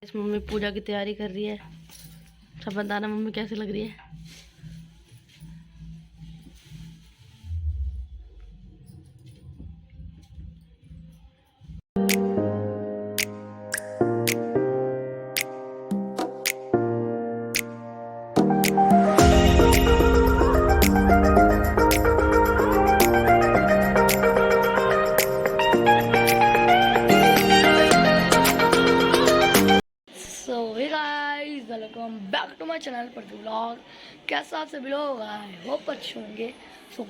इस मम्मी पूजा की तैयारी कर रही है। सब बताना मम्मी कैसी लग रही है। Welcome back to my channel पर व्लॉग। कैसा आप सभी लोग आए होप अच्छे होंगे। सो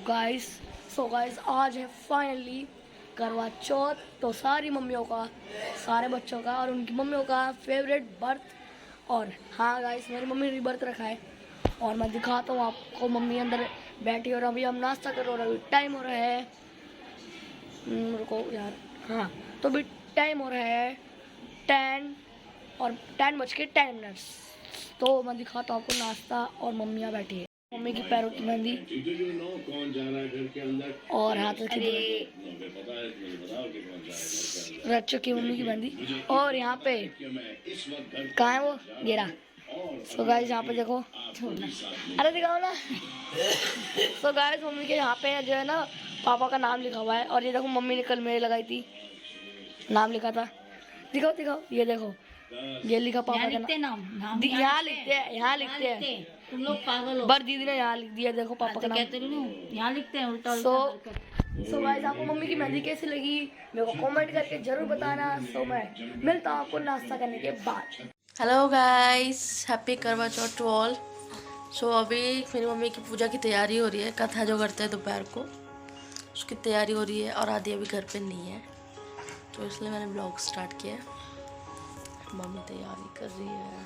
गाइस आज है फाइनली करवा चौथ। तो सारी मम्मियों का, सारे बच्चों का और उनकी मम्मियों का फेवरेट बर्थ। और हाँ गाइस, मेरी मम्मी ने बर्थ रखा है और मैं दिखाता हूँ आपको। मम्मी अंदर बैठी और अभी हम नाश्ता कर रहे हैं। अभी टाइम हो रहा है, रुको यार, हाँ तो अभी टाइम हो रहा है 10:10 तो मैं दिखाता हूँ आपको नाश्ता। और मम्मियाँ बैठी है, मम्मी की पैरों की मेहंदी और हाथों की रच चुकी मम्मी की मेहंदी। और यहाँ पे कहाँ है वो गेरा। सो गाइस यहाँ पे देखो, अरे दिखाओ ना। सो गाइस मम्मी के यहाँ पे जो है ना पापा का नाम लिखा हुआ है। और ये देखो मम्मी ने कल मेरे लगाई थी, नाम लिखा था। दिखाओ दिखाओ, ये देखो ये लिखा पापा का नाम। यहाँ लिखते हैं तुम लोग पागल हो। बर दीदी ने यहाँ लिख दिया, देखो पापा का नाम। कहते नहीं यहाँ लिखते हैं उल्टा सो गाइस आपको मम्मी की मेहंदी कैसी लगी मेरे को कमेंट करके जरूर बताना। सो मैं मिलता हूँ आपको नाश्ता करने के बाद। हेलो गाइस, हैप्पी करवा चौथ टू ऑल। सो अभी मेरी मम्मी की पूजा की तैयारी हो रही है। कथा जो करते हैं दोपहर को, उसकी तैयारी हो रही है। और आदि अभी घर पे नहीं है, तो इसलिए मैंने ब्लॉग स्टार्ट किया है। मम्मी तैयारी कर रही है।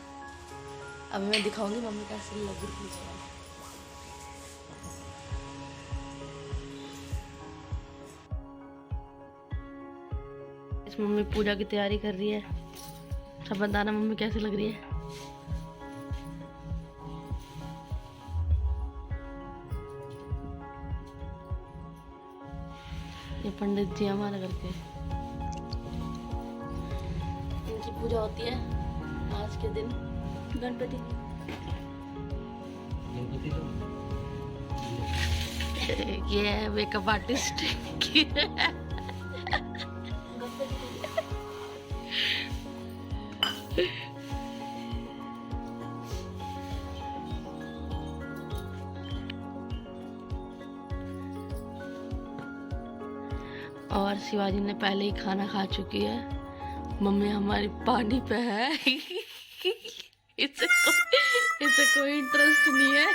अभी मैं दिखाऊंगी मम्मी कैसे लग रही है। इस मम्मी पूजा की तैयारी कर रही है। सब बताना मम्मी कैसी लग रही है। ये पंडित जी हमारे घर के, इनकी पूजा होती है आज के दिन। गणपति ये है मेकअप आर्टिस्ट और शिवाजी ने पहले ही खाना खा चुकी है। मम्मी हमारी पानी पे है इसे कोई इंटरेस्ट नहीं है।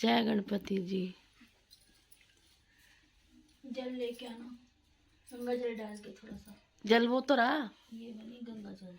जय गणपति जी। जल लेके आना, गंगा जल डाल के थोड़ा सा। जल वो तो रहा, ये वाली गंगा जल।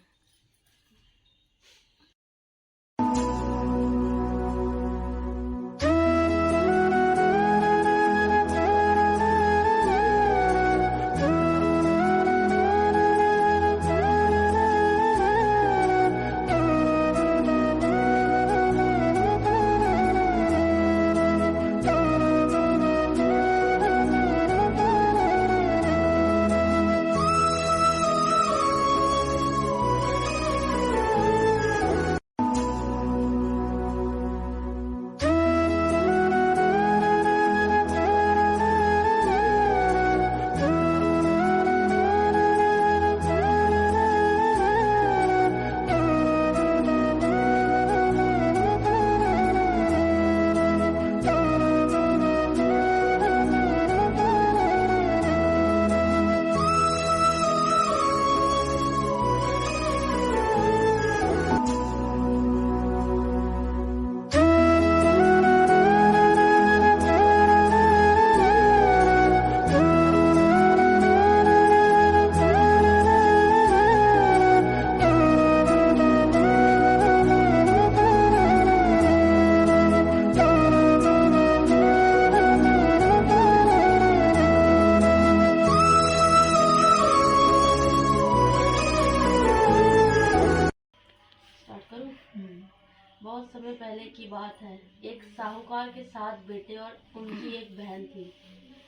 साहूकार के 7 बेटे और उनकी एक बहन थी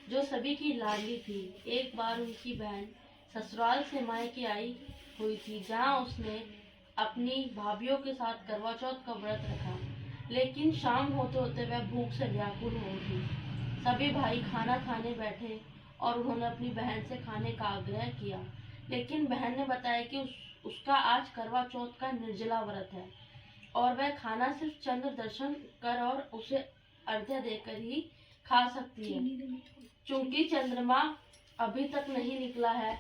जो सभी की लाडली थी। एक बार उनकी बहन ससुराल से मायके आई हुई थी, जहां उसने अपनी भाभीियों के साथ करवा चौथ का व्रत रखा। लेकिन शाम होते होते वह भूख से व्याकुल हो उठी। सभी भाई खाना खाने बैठे और उन्होंने अपनी बहन से खाने का आग्रह किया, लेकिन बहन ने बताया कि उसका आज करवा चौथ का निर्जला व्रत है और वह खाना सिर्फ चंद्र दर्शन कर और उसे अर्घ्य देकर ही खा सकती है। चूंकि चंद्रमा अभी तक नहीं निकला है,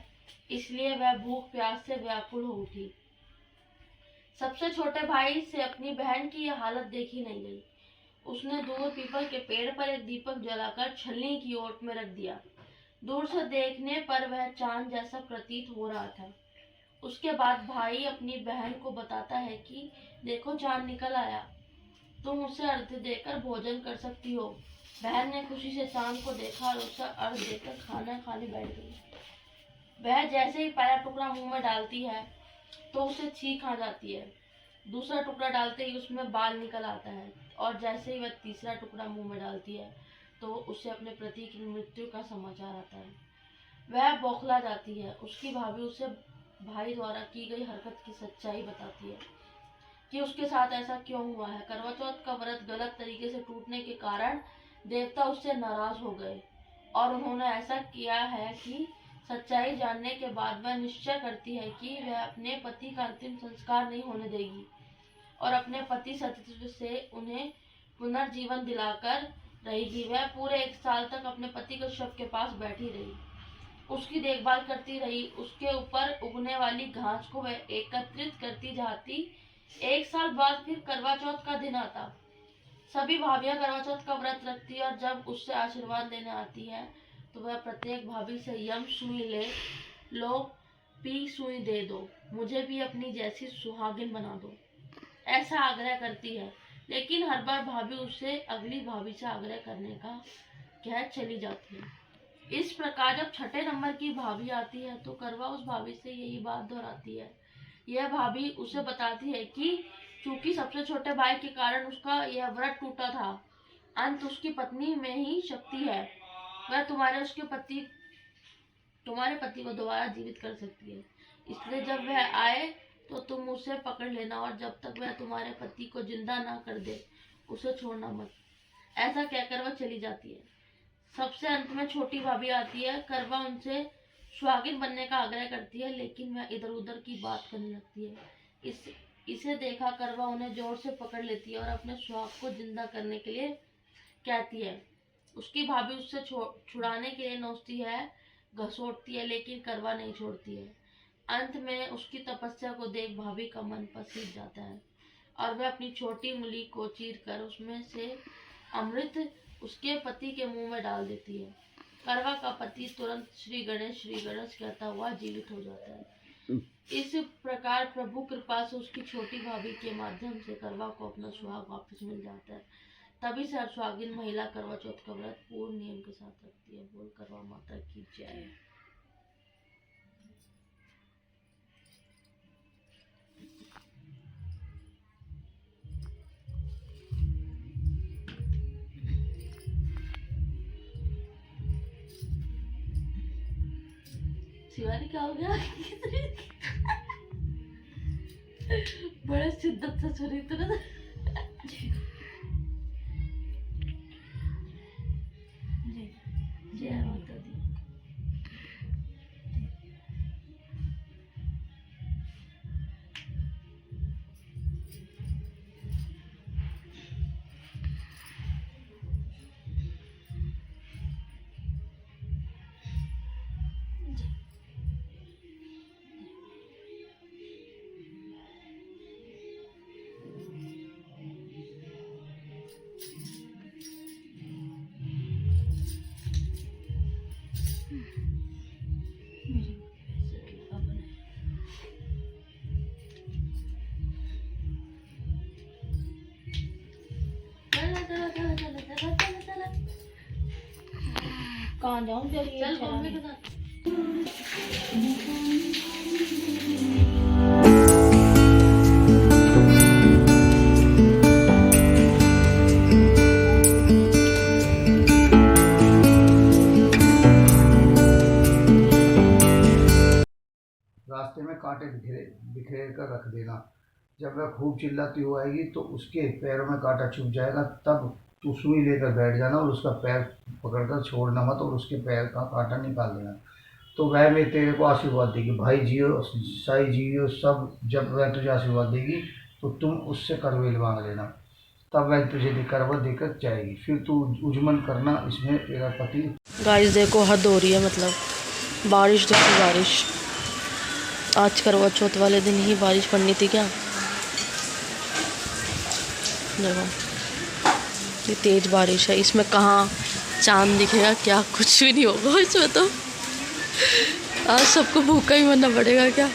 इसलिए वह भूख प्यास से व्याकुल हो उठी। सबसे छोटे भाई से अपनी बहन की यह हालत देखी नहीं गई। उसने दूर पीपल के पेड़ पर एक दीपक जलाकर छलनी की ओट में रख दिया। दूर से देखने पर वह चांद जैसा प्रतीत हो रहा था। उसके बाद भाई अपनी बहन को बताता है कि देखो चांद निकल आया, तुम उसे अर्घ्य देकर भोजन कर सकती हो। बहन ने खुशी से चांद को देखा और उसे अर्घ्य देकर खाना खाने बैठ गई। वह जैसे ही पहला टुकड़ा मुंह में डालती है तो उसे छींक आ जाती है। दूसरा टुकड़ा डालते ही उसमें बाल निकल आता है और जैसे ही वह तीसरा टुकड़ा मुंह में डालती है तो उसे अपने पति की मृत्यु का समाचार आता है। वह बौखला जाती है। उसकी भाभी उसे भाई द्वारा की गई हरकत की सच्चाई बताती है कि उसके साथ ऐसा क्यों हुआ है। करवा चौथ का व्रत गलत तरीके से टूटने के कारण देवता उससे नाराज हो गए और उन्होंने ऐसा किया है कि सच्चाई जानने के बाद वह निश्चय करती है कि वह अपने पति का अंतिम संस्कार नहीं होने देगी और अपने पति सत्य से उन्हें पुनर्जीवन दिलाकर रहेगी। वह पूरे 1 साल तक अपने पति के शव के पास बैठी रही, उसकी देखभाल करती रही, उसके ऊपर उगने वाली घास को वह एकत्रित करती जाती। 1 साल बाद फिर करवा चौथ का दिन आता। सभी भाभियां करवा चौथ का व्रत रखती और जब उससे आशीर्वाद लेने आती है तो वह प्रत्येक भाभी से यम सुई ले लो, पी सुई दे दो, मुझे भी अपनी जैसी सुहागिन बना दो, ऐसा आग्रह करती है। लेकिन हर बार भाभी उसे अगली भाभी से आग्रह करने का कह चली जाती है। इस प्रकार जब 6ठे नंबर की भाभी आती है तो करवा उस भाभी से यही बात दोहराती है। यह भाभी उसे बताती है कि चूंकि सबसे छोटे भाई के कारण उसका यह व्रत टूटा था, अंत उसकी पत्नी में ही शक्ति है। वह तुम्हारे पति को दोबारा जीवित कर सकती है। इसलिए जब वह आए तो तुम उसे पकड़ लेना और जब तक वह तुम्हारे पति को जिंदा ना कर दे उसे छोड़ना मत। ऐसा कहकर वह चली जाती है। सबसे अंत में छोटी भाभी आती है। करवा उनसे सुहागिन बनने का आग्रह करती है, लेकिन वह इधर उधर की बात करने लगती है। इसे देखा करवा उन्हें जोर से पकड़ लेती है और अपने सुहाग को जिंदा करने के लिए कहती है। उसकी भाभी उससे छुड़ाने के लिए नोचती है, घसोटती है, लेकिन करवा नहीं छोड़ती है। अंत में उसकी तपस्या को देख भाभी का मन पसीज जाता है और वह अपनी छोटी उंगली को चीरकर उसमें से अमृत उसके पति के मुंह में डाल देती है। करवा का पति तुरंत श्री गणेश कहता हुआ जीवित हो जाता है। इस प्रकार प्रभु कृपा से उसकी छोटी भाभी के माध्यम से करवा को अपना सुहाग वापस मिल जाता है। तभी से सुहागिन महिला करवा चौथ का व्रत पूर्ण नियम के साथ रखती है। बोल करवा माता की जय। शिवानी क्या हो गया? बड़े शिद्दत से सुनी तुरंत। जय माता दी। कहाँ जाऊँ? चल मम्मी के साथ। कांटे बिखेर कर रख देना। जब वह खूब चिल्लाती हुई आएगी तो उसके पैरों में कांटा चुभ जाएगा, तब तू सुई लेकर बैठ जाना और उसका पैर पकड़कर छोड़ना मत और उसके पैर का कांटा निकाल देना। तो वह मैं तेरे को आशीर्वाद देगी। भाई जियो, साई जियो सब। जब वह तुझे आशीर्वाद देगी तो तुम उससे करवेल मांग लेना, तब वह तुझे करवा देकर जाएगी। फिर तू उजमन करना, इसमें तेरा पति। गाइस देखो हद हो रही है, मतलब बारिश देखो बारिश। आज करवा चौथ वाले दिन ही बारिश पड़नी थी क्या? देखो ये तेज बारिश है, इसमें कहाँ चांद दिखेगा क्या? कुछ भी नहीं होगा इसमें तो। आज सबको भूखा ही मरना पड़ेगा क्या?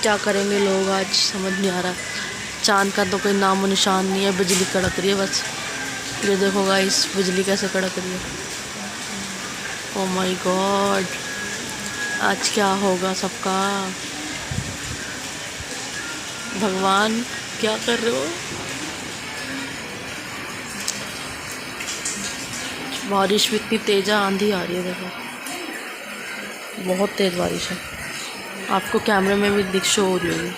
क्या करेंगे लोग आज समझ नहीं आ रहा। चांद का तो कोई नामो निशान नहीं है, बिजली कड़क रही है बस। ये देखो गाइस बिजली कैसे कड़क रही है। ओह माय गॉड, आज क्या होगा सबका? भगवान क्या कर रहे हो? बारिश भी इतनी तेज आंधी आ रही है, देखो बहुत तेज बारिश है। आपको कैमरे में भी दिख शो हो रही होगी।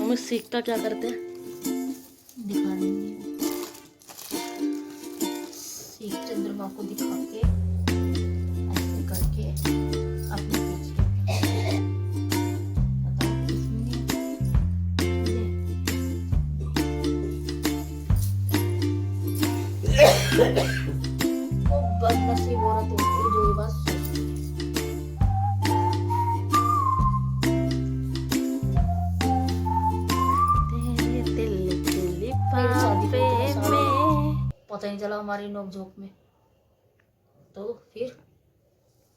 हम सीखता क्या करते हैं दिखा देंगे। सीख चंद्रमा को दिखा के ऐसे करके अपने पीछे बताओ किसमें वो बदनसीब औरत होती है जो ये बात पता नहीं चला हमारी नोकझोंक में, तो फिर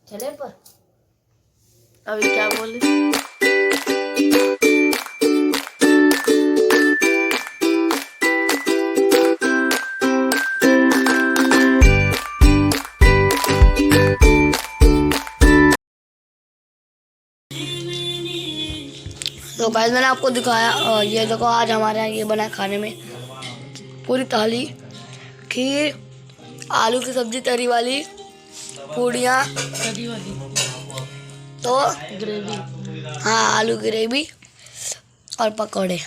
चले पर। अभी क्या बोले? तो गाइस मैंने आपको दिखाया, ये देखो आज हमारे यहाँ ये बना है खाने में पूरी थाली, खीर, आलू की सब्जी तरी वाली, पूड़ियाँ, कड़ी वाली तो ग्रेवी, हाँ आलू ग्रेवी और पकौड़े।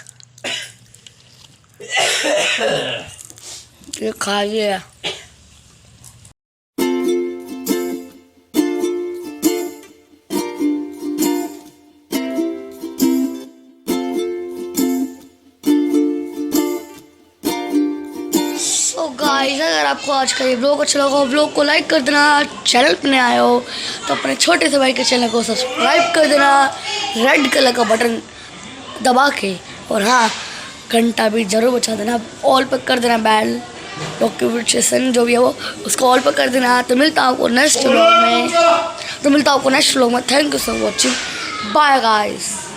ये खाइए। तो गाइस अगर आपको आज का ये ब्लॉग अच्छा लगा, ब्लॉग को लाइक कर देना। चैनल पर नए आए हो तो अपने छोटे से भाई के चैनल को सब्सक्राइब कर देना, रेड कलर का बटन दबा के, और हाँ घंटा भी ज़रूर बचा देना, ऑल पर कर देना, बेल नोटिफिकेशन जो भी है वो उसको ऑल पर कर देना। तो मिलता हूँ आपको नेक्स्ट व्लॉग में। Thank you so watching, bye guys.